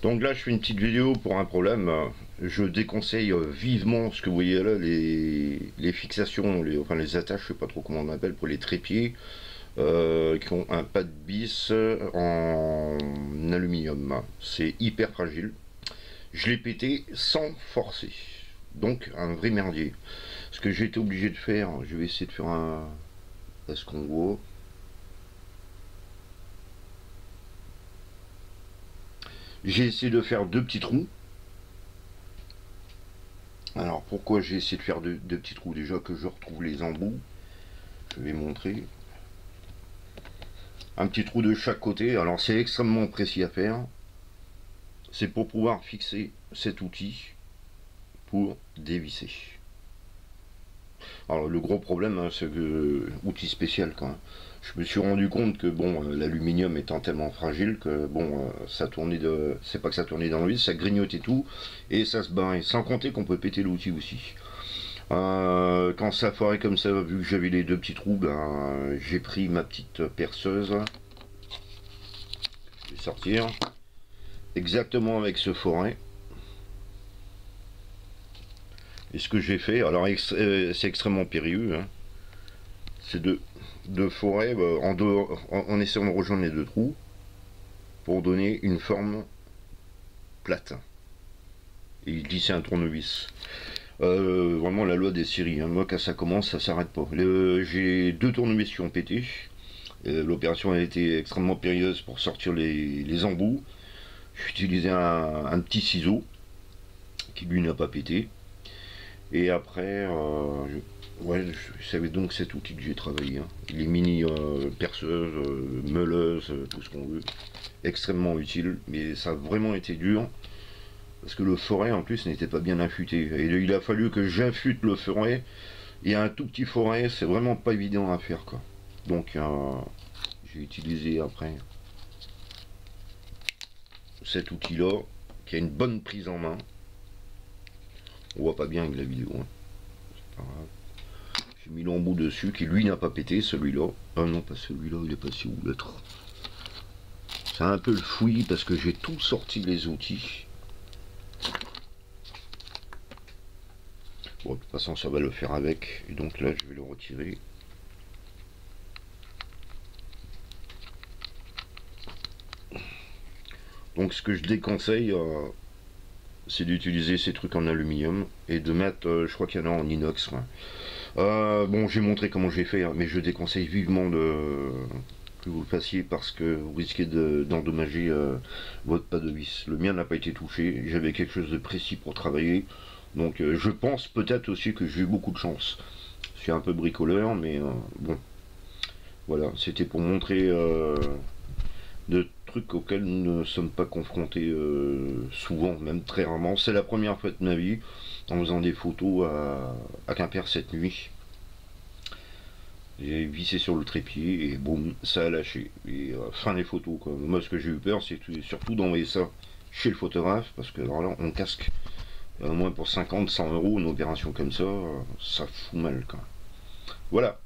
Donc là je fais une petite vidéo pour un problème. Je déconseille vivement ce que vous voyez là, les fixations, enfin les attaches, je sais pas trop comment on appelle, pour les trépieds, qui ont un pas de bis en aluminium. C'est hyper fragile. Je l'ai pété sans forcer. Donc un vrai merdier. Ce que j'ai été obligé de faire, je vais essayer de faire un escongo. J'ai essayé de faire deux petits trous. Alors pourquoi j'ai essayé de faire deux petits trous? Déjà que je retrouve les embouts. Je vais montrer. Un petit trou de chaque côté. Alors c'est extrêmement précis à faire. C'est pour pouvoir fixer cet outil pour dévisser. Alors le gros problème, hein, c'est que outil spécial quand même. Je me suis rendu compte que bon, l'aluminium étant tellement fragile que bon, ça tournait de, c'est pas que ça tournait dans le vide, ça grignotait tout et ça se barrait. Sans compter qu'on peut péter l'outil aussi. Quand ça foirait comme ça, vu que j'avais les deux petits trous, ben, j'ai pris ma petite perceuse. Je vais sortir exactement avec ce foret. Et ce que j'ai fait, alors c'est extrêmement périlleux, hein, c'est de forer en essayant de rejoindre les deux trous pour donner une forme plate et glisser un tournevis. Vraiment la loi des séries, hein. Moi quand ça commence ça s'arrête pas. J'ai deux tournevis qui ont pété. L'opération a été extrêmement périlleuse pour sortir les embouts. J'ai utilisé un petit ciseau qui lui n'a pas pété. Et après, ouais, c'est donc cet outil que j'ai travaillé, hein. Les mini perceuses, meuleuses, tout ce qu'on veut. Extrêmement utile, mais ça a vraiment été dur. Parce que le foret en plus n'était pas bien affûté. Et il a fallu que j'affûte le foret. Et un tout petit foret, c'est vraiment pas évident à faire, quoi. Donc j'ai utilisé après cet outil là qui a une bonne prise en main. On voit pas bien avec la vidéo, hein. C'est pas grave. J'ai mis l'embout dessus qui lui n'a pas pété, celui-là. Ah non, pas celui-là, il est passé où l'autre? C'est un peu le fouillis parce que j'ai tout sorti les outils. Bon, de toute façon ça va le faire avec. Et donc là je vais le retirer. Donc ce que je déconseille, c'est d'utiliser ces trucs en aluminium et de mettre, je crois qu'il y en a en inox. Ouais. Bon, j'ai montré comment j'ai fait, hein, mais je déconseille vivement que vous le fassiez parce que vous risquez d'endommager votre pas de vis. Le mien n'a pas été touché, j'avais quelque chose de précis pour travailler, donc je pense peut-être aussi que j'ai eu beaucoup de chance. Je suis un peu bricoleur, mais bon, voilà, c'était pour montrer de trucs auxquels nous ne sommes pas confrontés souvent, même très rarement. C'est la première fois de ma vie en faisant des photos à Quimper cette nuit. J'ai vissé sur le trépied et boum, ça a lâché. Et fin des photos, quoi. Moi, ce que j'ai eu peur, c'est surtout d'envoyer ça chez le photographe, parce que alors là, on casque. Moins pour 50, 100 euros, une opération comme ça, ça fout mal, quoi. Voilà.